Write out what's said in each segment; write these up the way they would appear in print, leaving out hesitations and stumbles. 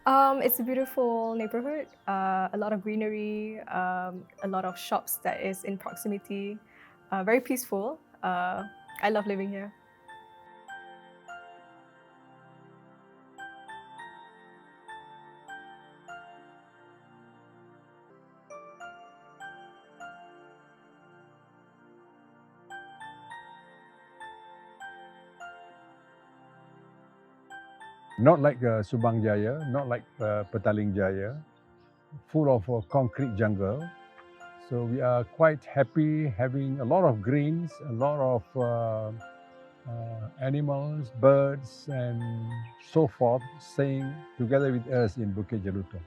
It's a beautiful neighborhood, a lot of greenery, a lot of shops that is in proximity, very peaceful. I love living here. Not like Subang Jaya, not like Petaling Jaya, full of concrete jungle. So we are quite happy having a lot of greens, a lot of animals, birds, and so forth staying together with us in Bukit Jelutong.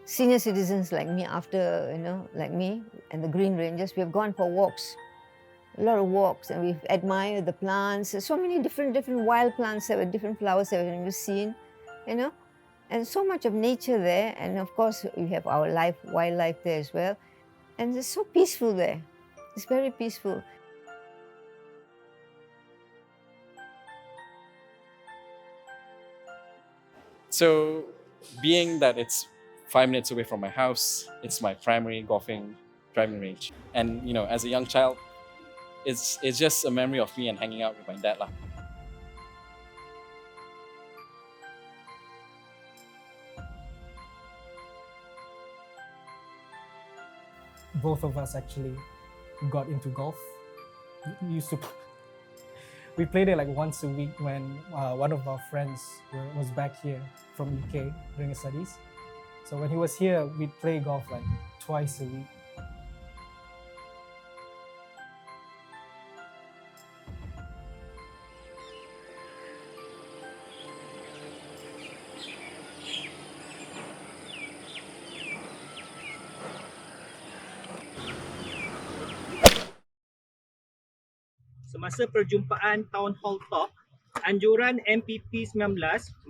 Senior citizens like me, after, like me and the Green Rangers, we have gone for walks, a lot of walks, and we've admired the plants. There's so many different wild plants that were different flowers that we've never seen, and so much of nature there. And of course, we have our wildlife there as well. And it's so peaceful there. It's very peaceful. So, being that it's 5 minutes away from my house, it's my primary golfing driving range. And as a young child, it's just a memory of me and hanging out with my dad lah. Both of us actually got into golf. We used to we played it like once a week when one of our friends was back here from UK during his studies. So when he was here, we'd play golf like twice a week. Semasa perjumpaan Town Hall Talk, anjuran MPP 19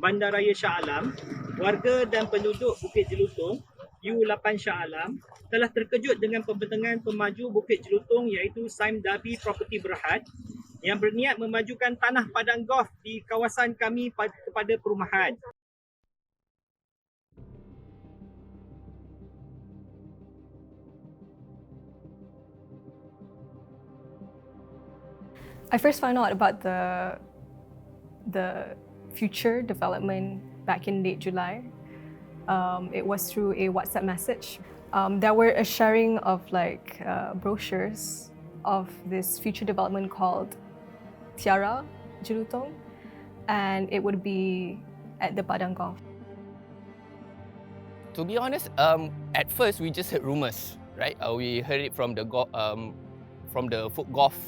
Bandaraya Shah Alam, warga dan penduduk Bukit Jelutong U8 Shah Alam telah terkejut dengan pembentangan pemaju Bukit Jelutong iaitu Sime Darby Property Berhad yang berniat memajukan tanah padang golf di kawasan kami kepada perumahan. I first found out about the future development back in late July. It was through a WhatsApp message. There were a sharing of brochures of this future development called Tiara Jelutong, and it would be at the Padang Golf. To be honest, at first we just heard rumors, right? We heard it from the Foot Golf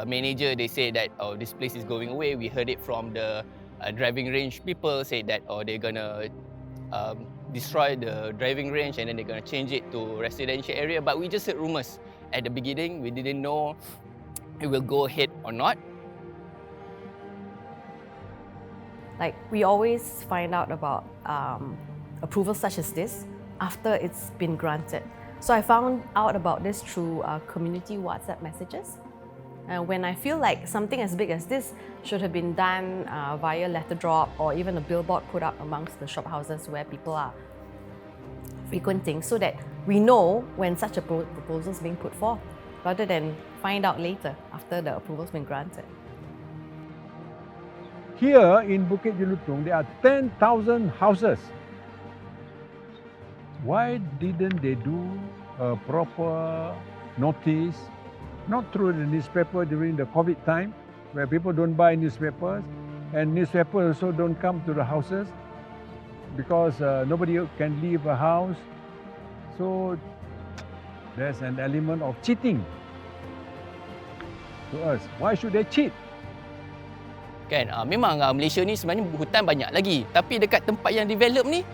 manager. They say that this place is going away. We heard it from the driving range people, say that they're gonna destroy the driving range and then they're gonna change it to residential area. But we just heard rumors. At the beginning, we didn't know it will go ahead or not. Like, we always find out about approvals such as this after it's been granted. So I found out about this through community WhatsApp messages. When I feel like something as big as this should have been done via letter drop or even a billboard put up amongst the shop houses where people are frequenting, so that we know when such a proposal is being put forth, rather than find out later after the approval's been granted. Here in Bukit Jelutong, there are 10,000 houses. Why didn't they do a proper notice, not through the newspaper during the COVID time, where people don't buy newspapers, and newspapers also don't come to the houses because nobody can leave a house. So there's an element of cheating to us. Why should they cheat? Kan, memang Malaysia ni sebenarnya hutan banyak lagi, tapi dekat tempat yang develop ni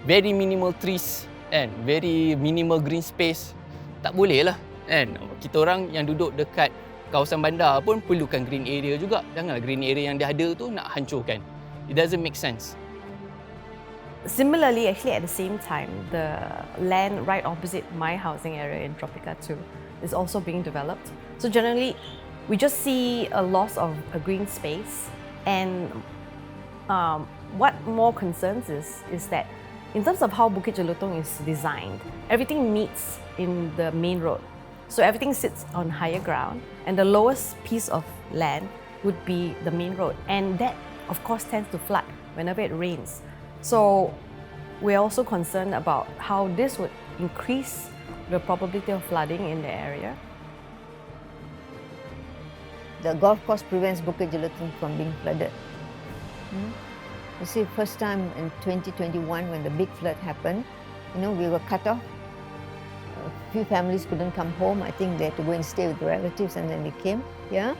very minimal trees and very minimal green space. Tak boleh lah kan. Kita orang yang duduk dekat kawasan bandar pun perlukan green area juga. Janganlah green area yang dia ada tu nak hancurkan. It doesn't make sense. Similarly, actually at the same time, the land right opposite my housing area in Tropica 2 is also being developed. So generally, we just see a loss of a green space, and what more concerns is that in terms of how Bukit Jelutong is designed, everything meets in the main road. So everything sits on higher ground, and the lowest piece of land would be the main road. And that, of course, tends to flood whenever it rains. So we're also concerned about how this would increase the probability of flooding in the area. The golf course prevents Bukit Jelutong from being flooded. You see, first time in 2021 when the big flood happened, we were cut off. A few families couldn't come home. I think they had to go and stay with relatives, and then they came. Yeah.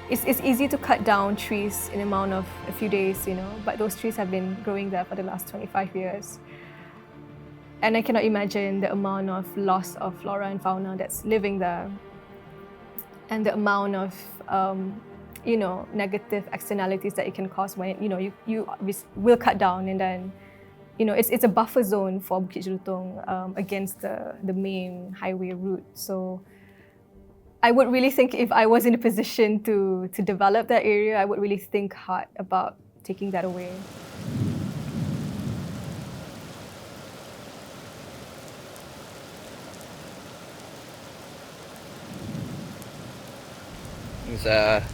It's easy to cut down trees in a amount of a few days, but those trees have been growing there for the last 25 years. And I cannot imagine the amount of loss of flora and fauna that's living there, and the amount of negative externalities that it can cause when you will cut down, and then it's a buffer zone for Bukit Jelutong against the main highway route. So I would really think, if I was in a position to develop that area, I would really think hard about taking that away. It's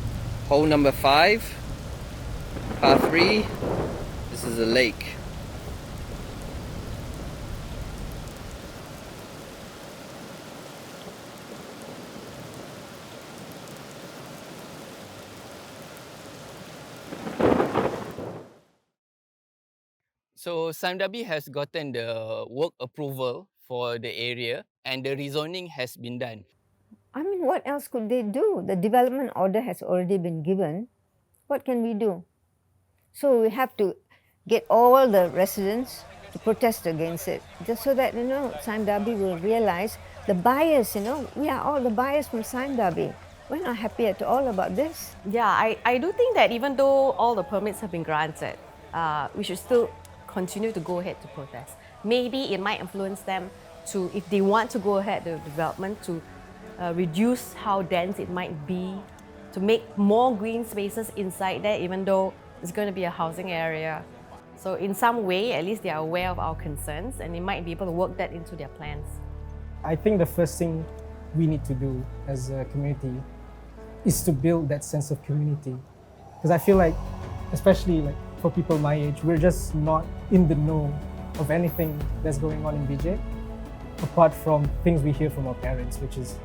hole number 5, par 3. This is a lake. So Sime Darby has gotten the work approval for the area, and the rezoning has been done. I mean, what else could they do? The development order has already been given. What can we do? So we have to get all the residents to protest against it, just so that, Sime Darby will realize the buyers, we are all the buyers from Sime Darby. We're not happy at all about this. Yeah, I do think that even though all the permits have been granted, we should still continue to go ahead to protest. Maybe it might influence them to, if they want to go ahead with development, to reduce how dense it might be, to make more green spaces inside there, even though it's going to be a housing area. So in some way, at least they are aware of our concerns, and they might be able to work that into their plans. I think the first thing we need to do as a community is to build that sense of community. Because I feel like, especially for people my age, we're just not in the know of anything that's going on in BJ, apart from things we hear from our parents, which is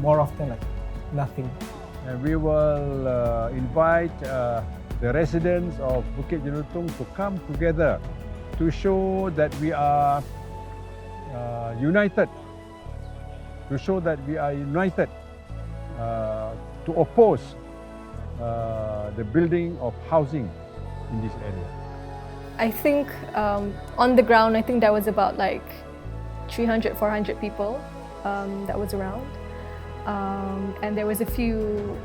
more often nothing. And we will invite the residents of Bukit Jelutong to come together to show that we are united, to oppose the building of housing in this area. I think on the ground, I think there was about 300, 400 people that was around. And there was a few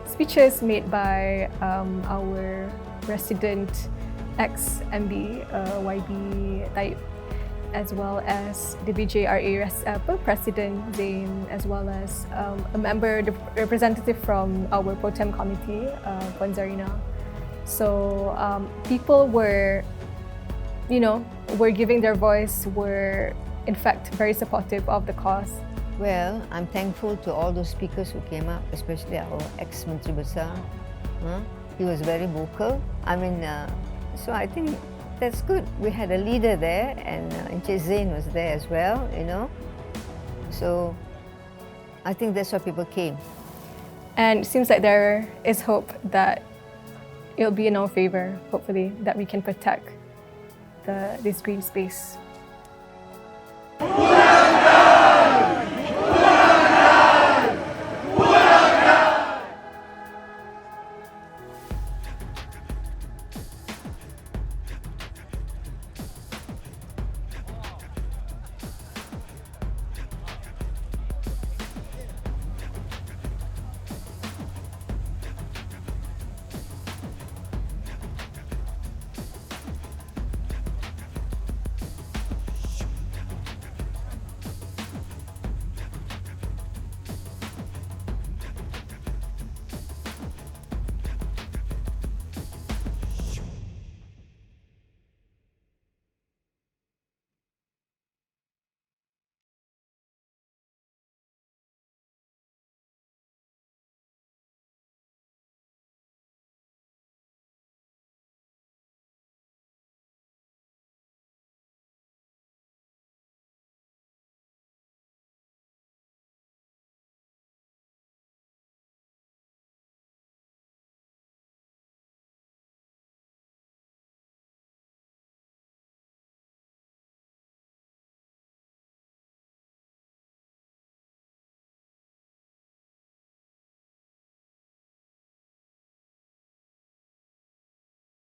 speeches made by our resident ex-MB, YB Taib, as well as the BJRA President Zain, as well as a member, the representative from our Pro Tem committee, Puan Zarina. So people were giving their voice, were in fact very supportive of the cause. Well, I'm thankful to all those speakers who came up, especially our ex-Menteri Besar. He was very vocal. So I think that's good. We had a leader there, and Encik Zain was there as well, So I think that's why people came. And it seems like there is hope that it'll be in our favor, hopefully, that we can protect this green space.